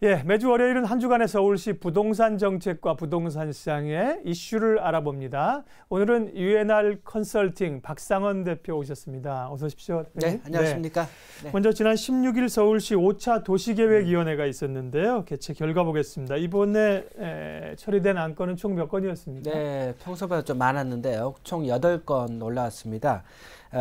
예, 매주 월요일은 한 주간의 서울시 부동산 정책과 부동산 시장의 이슈를 알아봅니다. 오늘은 UNR 컨설팅 박상원 대표 오셨습니다. 어서 오십시오. 네, 안녕하십니까. 네. 먼저 지난 16일 서울시 5차 도시계획위원회가 있었는데요. 개최 결과 보겠습니다. 이번에 처리된 안건은 총 몇 건이었습니까? 네, 평소보다 좀 많았는데요. 총 8건 올라왔습니다.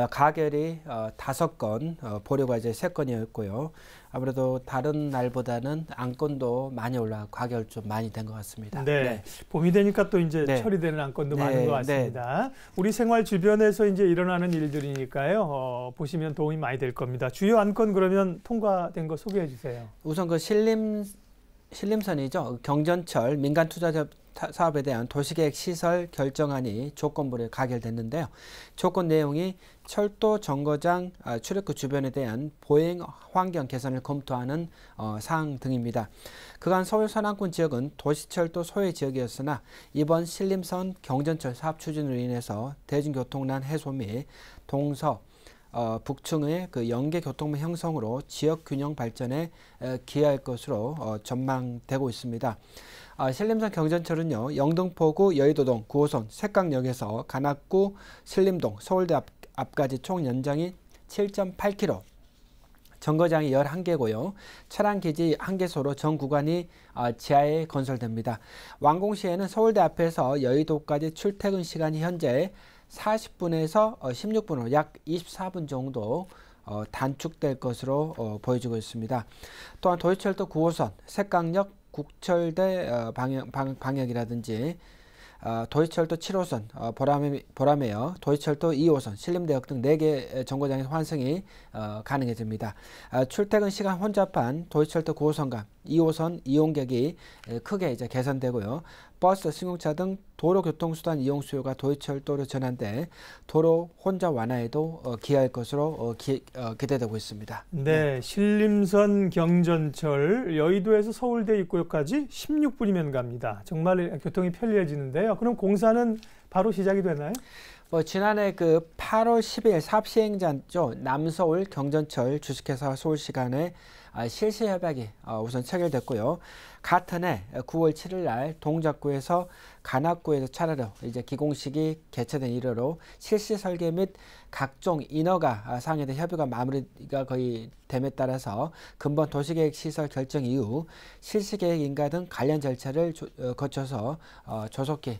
가결이 5건, 보류가 이제 3건이었고요. 아무래도 다른 날보다는 안건도 많이 올라가고 가결 좀 많이 된 것 같습니다. 네. 네. 봄이 되니까 또 이제 처리되는 안건도 많은 것 같습니다. 우리 생활 주변에서 이제 일어나는 일들이니까요. 보시면 도움이 많이 될 겁니다. 주요 안건 그러면 통과된 거 소개해 주세요. 우선 그 신림선이죠. 경전철 민간 투자 사업에 대한 도시계획 시설 결정안이 조건부로 가결됐는데요. 조건 내용이 철도 정거장 출입구 주변에 대한 보행 환경 개선을 검토하는 사항 등입니다. 그간 서울 서남권 지역은 도시철도 소외 지역이었으나 이번 신림선 경전철 사업 추진으로 인해서 대중교통난 해소 및 동서 북층의 그 연계 교통망 형성으로 지역 균형 발전에 기여할 것으로 전망되고 있습니다. 신림선 경전철은요, 영등포구 여의도동 9호선 색강역에서 관악구 신림동 서울대 앞까지 총 연장이 7.8km, 정거장이 11개고요. 차량기지 1개소로 전 구간이 지하에 건설됩니다. 완공 시에는 서울대 앞에서 여의도까지 출퇴근 시간이 현재 40분에서 16분으로 약 24분 정도 단축될 것으로 보여지고 있습니다. 또한 도시철도 9호선 색강역 국철대 방역이라든지 도시철도 7호선 보라매역, 도시철도 2호선, 신림대역 등 4개 정거장의 환승이 가능해집니다. 출퇴근 시간 혼잡한 도시철도 9호선과 2호선 이용객이 크게 이제 개선되고요. 버스, 승용차 등 도로교통수단 이용 수요가 도시철도로 전환돼 도로 혼잡 완화에도 기여할 것으로 기대되고 있습니다. 네, 신림선 경전철 여의도에서 서울대 입구역까지 16분이면 갑니다. 정말 교통이 편리해지는데요. 그럼 공사는 바로 시작이 되나요? 지난해 그 8월 10일 사업 시행자죠. 남서울 경전철 주식회사와 서울시 간의 실시 협약이 우선 체결됐고요. 같은 해 9월 7일 날 동작구에서 관악구에서 차례로 이제 기공식이 개최된 이래로 실시 설계 및 각종 인허가 사항에 대한 협의가 마무리가 거의 됨에 따라서 근본 도시계획 시설 결정 이후 실시계획 인가 등 관련 절차를 거쳐서 조속히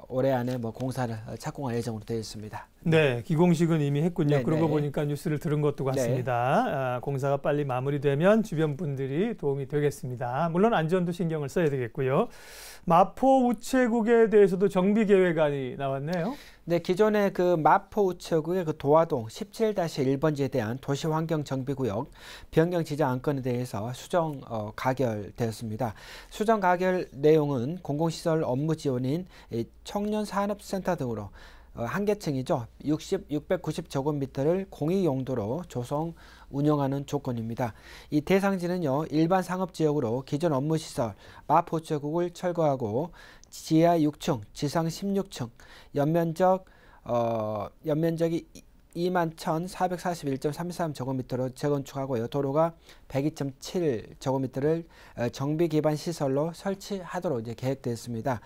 올해 안에 공사를 착공할 예정으로 되어 있습니다. 네, 기공식은 이미 했군요. 네, 그러고 네. 보니까 뉴스를 들은 것도 같습니다. 공사가 빨리 마무리되면 주변 분들이 도움이 되겠습니다. 물론 안전도 신경을 써야 되겠고요. 마포 우체국에 대해서도 정비 계획안이 나왔네요. 네, 기존의 그 마포 우체국의 그 도화동 17-1번지에 대한 도시환경정비구역 변경 지정 안건에 대해서 수정 가결되었습니다. 수정 가결 내용은 공공시설 업무 지원인 청년산업센터 등으로 한 개층이죠. 690제곱미터를 공익용도로 조성 운영하는 조건입니다. 이 대상지는요, 일반 상업지역으로 기존 업무시설 마포우체국을 철거하고 지하 6층, 지상 16층, 연면적이 21,441.33제곱미터로 재건축하고요. 도로가 102.7제곱미터를 정비 기반 시설로 설치하도록 이제 계획되어 있습니다.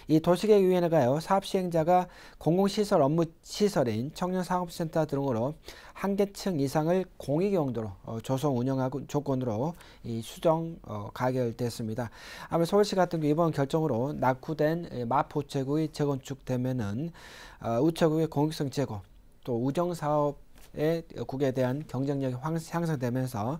이 도시계획위원회가요, 사업 시행자가 공공시설 업무 시설인 청년상업센터 등으로 한 개층 이상을 공익용도로 조성 운영하고 조건으로 이 수정 가결됐습니다. 아마 서울시 같은 경우 이번 결정으로 낙후된 마포 우체국이 재건축되면은 우체국의 공익성 제고 또 우정사업의 국에 대한 경쟁력이 향상되면서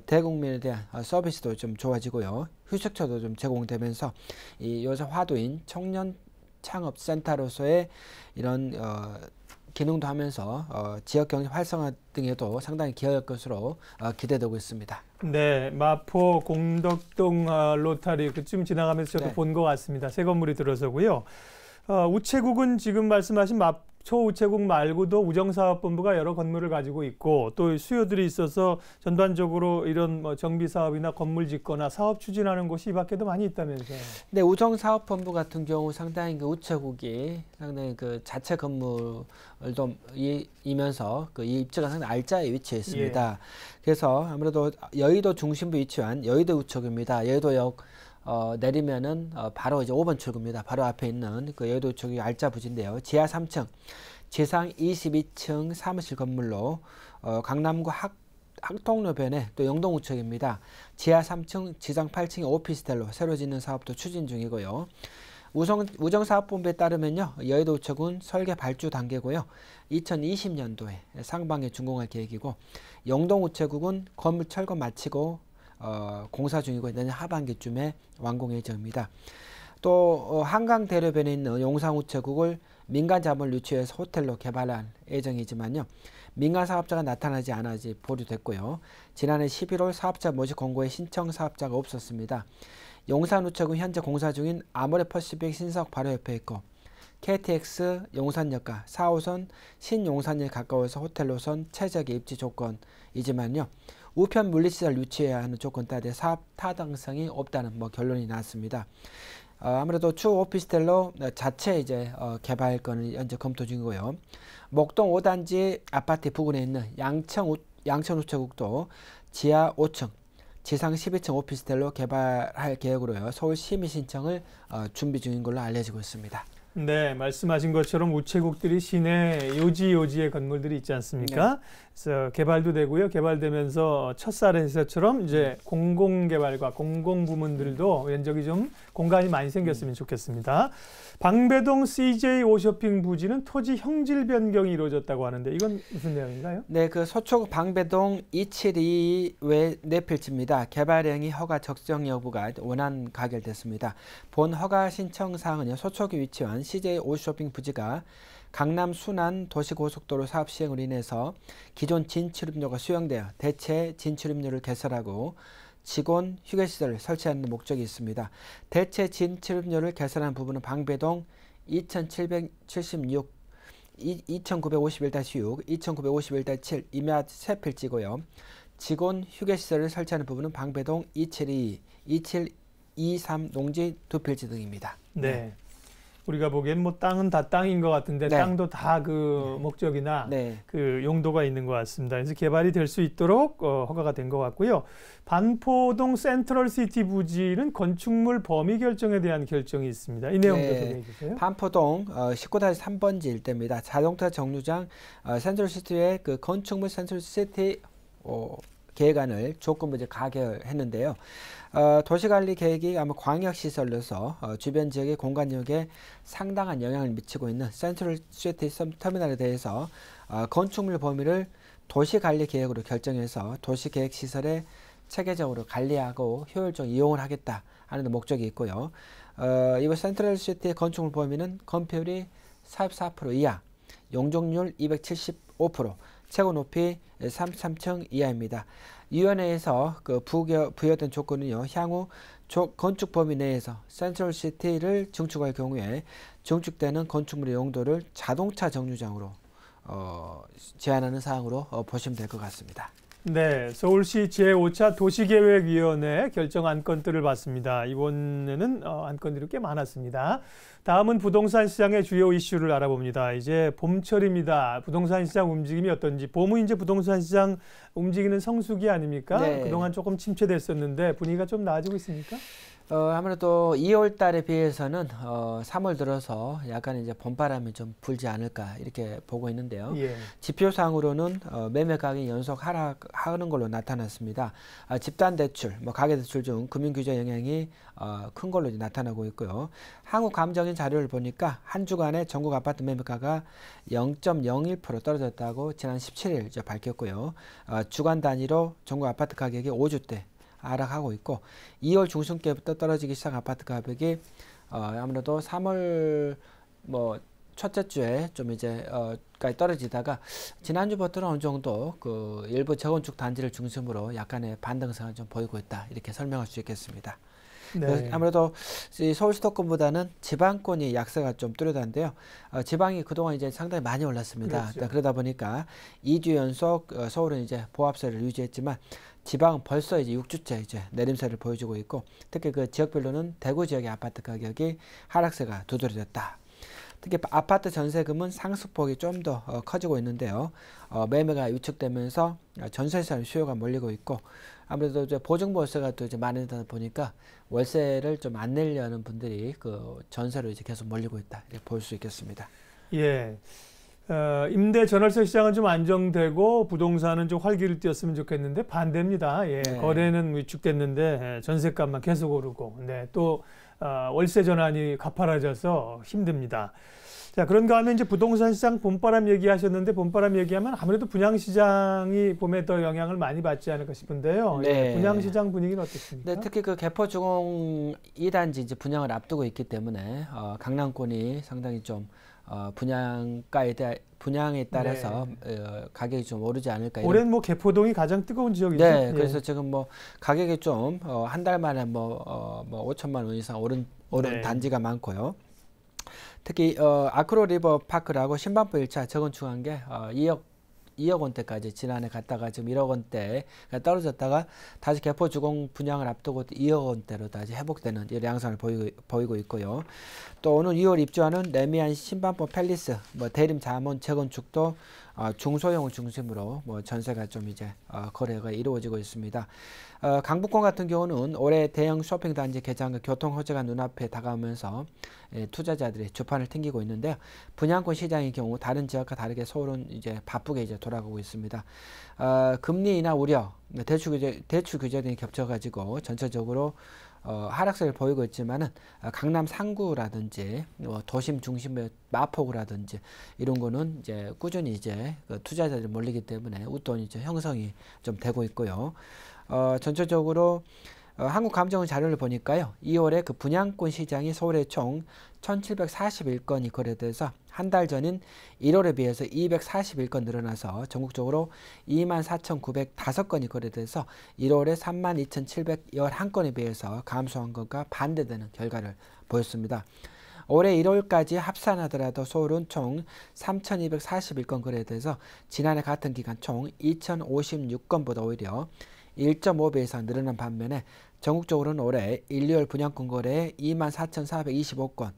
대국민에 대한 서비스도 좀 좋아지고요. 휴식처도 좀 제공되면서 이 요새 화두인 청년 창업센터로서의 이런 기능도 하면서 지역 경제 활성화 등에도 상당히 기여할 것으로 기대되고 있습니다. 네, 마포 공덕동 로타리 그쯤 지나가면서 저도 본 것 같습니다. 새 건물이 들어서고요. 우체국은 지금 말씀하신 초우체국 말고도 우정사업본부가 여러 건물을 가지고 있고 또 수요들이 있어서 전반적으로 이런 뭐 정비 사업이나 건물 짓거나 사업 추진하는 곳이 이 밖에도 많이 있다면서요. 네, 우정사업본부 같은 경우 상당히 그 우체국이 상당히 그 자체 건물도 이면서 그 이 입지가 상당히 알짜에 위치해 있습니다. 예. 그래서 아무래도 여의도 중심부 위치한 여의도 우체국입니다. 여의도역 내리면은 바로 이제 5번 출구입니다. 바로 앞에 있는 그 여의도 우체국이 알짜 부지인데요. 지하 3층, 지상 22층 사무실 건물로 강남구 학통로변에 또 영동우체국입니다. 지하 3층, 지상 8층의 오피스텔로 새로 짓는 사업도 추진 중이고요. 우정사업본부에 따르면요, 여의도 우체국은 설계 발주 단계고요. 2020년도에 상반기에 준공할 계획이고, 영동우체국은 건물 철거 마치고 공사 중이고 내년 하반기쯤에 완공 예정입니다. 또 한강대로변에 있는 용산우체국을 민간 자본을 유치해서 호텔로 개발할 예정이지만요. 민간 사업자가 나타나지 않아 보류됐고요. 지난해 11월 사업자 모집 공고에 신청 사업자가 없었습니다. 용산우체국 현재 공사 중인 아모레퍼시픽 신사옥 바로 옆에 있고 KTX 용산역과 4호선 신용산역에 가까워서 호텔 노선 최적의 입지 조건이지만요. 우편 물리시설 유치해야 하는 조건 따라 사업 타당성이 없다는 결론이 나왔습니다. 아무래도 추후 오피스텔로 자체 이제 개발권을 현재 검토 중이고요. 목동 5단지 아파트 부근에 있는 양천우체국도 지하 5층, 지상 12층 오피스텔로 개발할 계획으로요. 서울 심의 신청을 준비 중인 걸로 알려지고 있습니다. 네, 말씀하신 것처럼 우체국들이 시내 요지의 건물들이 있지 않습니까? 네. 그래서 개발도 되고요. 개발되면서 첫사례에서처럼 이제 공공개발과 공공부문들도 면적이 좀 공간이 많이 생겼으면 좋겠습니다. 방배동 CJ 오쇼핑 부지는 토지 형질 변경이 이루어졌다고 하는데 이건 무슨 내용인가요? 네, 그 서초구 방배동 272 외 네 필지입니다. 개발행위 허가 적정 여부가 원안 가결됐습니다. 본 허가 신청 사항은요. 서초구에 위치한 CJ 오쇼핑 부지가 강남 순환 도시고속도로 사업 시행으로 인해서 기존 진출입료가 수용되어 대체 진출입료를 개설하고 직원 휴게시설을 설치하는 목적이 있습니다. 대체 진출입료를 개설한 부분은 방배동 2776, 2951-6, 2951-7 임야 세 필지고요. 직원 휴게시설을 설치하는 부분은 방배동 272, 2723 농지 두 필지 등입니다. 네. 우리가 보기엔 뭐 땅은 다 땅인 것 같은데 네. 땅도 다 그 목적이나 네. 그 용도가 있는 것 같습니다. 그래서 개발이 될 수 있도록 허가가 된 것 같고요. 반포동 센트럴시티 부지는 건축물 범위 결정에 대한 결정이 있습니다. 이 내용도 네. 소개해 주세요. 반포동 19-3번지 일대입니다. 자동차 정류장 센트럴시티의 그 건축물 센트럴시티 계획안을 조건부 이제 가결했는데요. 도시관리 계획이 아마 광역시설로서 주변 지역의 공간력에 상당한 영향을 미치고 있는 센트럴시티 터미널에 대해서 건축물 범위를 도시관리 계획으로 결정해서 도시계획시설에 체계적으로 관리하고 효율적 이용을 하겠다 하는 목적이 있고요. 이번 센트럴시티의 건축물 범위는 건폐율이 44% 이하, 용적률 275%, 최고 높이 33층 이하입니다. 위원회에서 그 부여된 조건은요. 향후 건축 범위 내에서 센트럴시티를 증축할 경우에 증축되는 건축물의 용도를 자동차 정류장으로 제한하는 사항으로 보시면 될 것 같습니다. 네, 서울시 제5차 도시계획위원회 결정 안건들을 봤습니다. 이번에는 안건들이 꽤 많았습니다. 다음은 부동산 시장의 주요 이슈를 알아봅니다. 이제 봄철입니다. 부동산 시장 움직임이 어떤지. 봄은 이제 부동산 시장 움직이는 성수기 아닙니까? 네. 그동안 조금 침체됐었는데 분위기가 좀 나아지고 있습니까? 아무래도 2월 달에 비해서는 3월 들어서 약간 이제 봄바람이 좀 불지 않을까 이렇게 보고 있는데요. 예. 지표상으로는 매매 가격이 연속 하락하는 걸로 나타났습니다. 집단 대출, 가계 대출 중 금융 규제 영향이 큰 걸로 나타나고 있고요. 한국감정인 자료를 보니까 한 주간에 전국 아파트 매매가가 0.01% 떨어졌다고 지난 17일 이제 밝혔고요. 주간 단위로 전국 아파트 가격이 5주대 하락하고 있고 2월 중순께부터 떨어지기 시작한 아파트 가격이 아무래도 3월 첫째 주에 좀 이제 까지 떨어지다가 지난주부터는 어느 정도 그 일부 재건축 단지를 중심으로 약간의 반등성을 좀 보이고 있다 이렇게 설명할 수 있겠습니다. 네. 아무래도 서울 수도권보다는 지방권이 약세가 좀 뚜렷한데요. 지방이 그동안 이제 상당히 많이 올랐습니다. 그렇죠. 그러다 보니까 2주 연속 서울은 이제 보합세를 유지했지만 지방은 벌써 이제 6주째 이제 내림세를 보여주고 있고, 특히 그 지역별로는 대구 지역의 아파트 가격이 하락세가 두드러졌다. 특히 아파트 전세금은 상승폭이 좀 더 커지고 있는데요. 매매가 위축되면서 전세시장 수요가 몰리고 있고, 아무래도 이제 보증보수세가 또 이제 많이 되다 보니까 월세를 좀 안 내려는 분들이 그 전세로 이제 계속 몰리고 있다, 이렇게 볼 수 있겠습니다. 예. 임대 전월세 시장은 좀 안정되고 부동산은 좀 활기를 띄었으면 좋겠는데 반대입니다. 예. 네. 거래는 위축됐는데 전세값만 계속 오르고, 네. 또 월세 전환이 가파라져서 힘듭니다. 자, 그런가 하면 이제 부동산 시장 봄바람 얘기하셨는데, 봄바람 얘기하면 아무래도 분양시장이 봄에 더 영향을 많이 받지 않을까 싶은데요. 네. 예, 분양시장 분위기는 어떻습니까? 네, 특히 그 개포주공 2단지 이제 분양을 앞두고 있기 때문에 강남권이 상당히 좀 분양에 따라서 가격이 좀 오르지 않을까. 올해는 뭐 개포동이 가장 뜨거운 지역이죠. 네, 예. 그래서 지금 뭐 가격이 좀 한 달 만에 뭐 5천만 원 이상 오른 네. 단지가 많고요. 특히 아크로 리버 파크라고 신반포 1차 재건축한 게 2억 원대까지 지난해 갔다가 지금 1억 원대 떨어졌다가 다시 개포 주공 분양을 앞두고 2억 원대로 다시 회복되는 양상을 보이고 있고요. 또 오늘 2월 입주하는 레미안 신반포 팰리스, 뭐 대림 자문 재건축도 중소형을 중심으로 뭐 전세가 좀 이제 거래가 이루어지고 있습니다. 강북권 같은 경우는 올해 대형 쇼핑 단지 개장과 교통 호재가 눈앞에 다가오면서 투자자들이 주판을 튕기고 있는데요. 분양권 시장의 경우 다른 지역과 다르게 서울은 이제 바쁘게 이제 돌아가고 있습니다. 금리 인하 우려, 대출 규제 등이 겹쳐가지고 전체적으로 하락세를 보이고 있지만은 강남 상구라든지 도심 중심의 마포구라든지 이런 거는 이제 꾸준히 이제 투자자들이 몰리기 때문에 웃돈 이제 형성이 좀 되고 있고요. 전체적으로 한국 감정원 자료를 보니까요. 2월에 그 분양권 시장이 서울에 총 1741건이 거래돼서 한 달 전인 1월에 비해서 241건 늘어나서 전국적으로 24,905건이 거래돼서 1월에 32,711건에 비해서 감소한 것과 반대되는 결과를 보였습니다. 올해 1월까지 합산하더라도 서울은 총 3,241건 거래돼서 지난해 같은 기간 총 2,056건보다 오히려 1.5배 이상 늘어난 반면에 전국적으로는 올해 1, 2월 분양권 거래에 24,425건이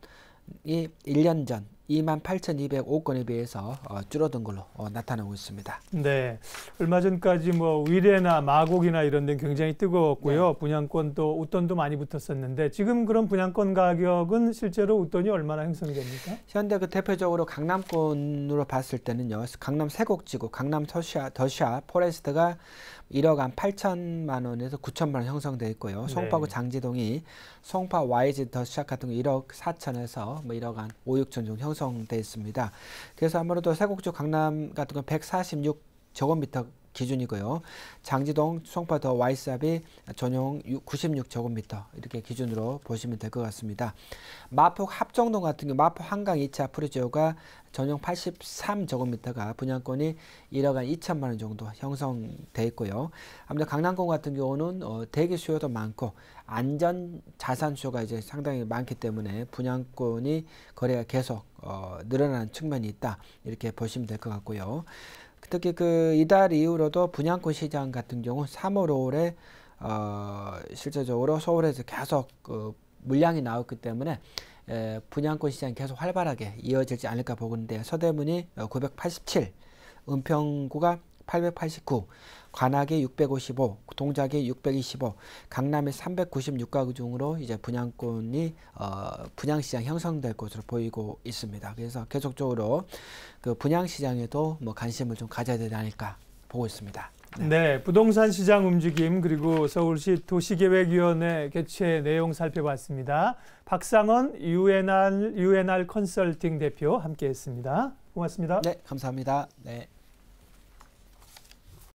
1년 전 28,205건에 비해서 줄어든 걸로 나타나고 있습니다. 네, 얼마 전까지 뭐 위례나 마곡이나 이런 데는 굉장히 뜨거웠고요. 네. 분양권 또 웃돈도 많이 붙었었는데 지금 그런 분양권 가격은 실제로 웃돈이 얼마나 형성됩니까? 현재 그 대표적으로 강남권으로 봤을 때는요. 강남 세곡지구, 강남 더샤, 포레스트가 1억 한 8천만 원에서 9천만 원 형성돼 있고요. 송파구 장지동이 송파 YG 더샤 같은 거 1억 4천에서 뭐 1억 한 5, 6천 정도 형성돼 있습니다. 그래서 아무래도 세곡지구 강남 같은 건 146제곱미터 기준이고요. 장지동, 송파 더 Y샵이 전용 96제곱미터 이렇게 기준으로 보시면 될 것 같습니다. 마포 합정동 같은 경우 마포 한강 2차 프리지오가 전용 83제곱미터가 분양권이 1억 한 2천만 원 정도 형성돼 있고요. 아무래도 강남권 같은 경우는 대기 수요도 많고 안전 자산 수요가 이제 상당히 많기 때문에 분양권이 거래가 계속 늘어나는 측면이 있다 이렇게 보시면 될 것 같고요. 특히 그 이달 이후로도 분양권 시장 같은 경우 3월, 5월에 실제적으로 서울에서 계속 물량이 나왔기 때문에 분양권 시장이 계속 활발하게 이어지지 않을까 보는데 서대문이 987, 은평구가 889, 관악이 655, 동작이 625, 강남이 396가구 중으로 이제 분양권이 분양시장 형성될 것으로 보이고 있습니다. 그래서 계속적으로 그 분양시장에도 뭐 관심을 좀 가져야 되지 않을까 보고 있습니다. 네, 부동산 시장 움직임 그리고 서울시 도시계획위원회 개최 내용 살펴봤습니다. 박상원 UNR 컨설팅 대표 함께했습니다. 고맙습니다. 네, 감사합니다. 네.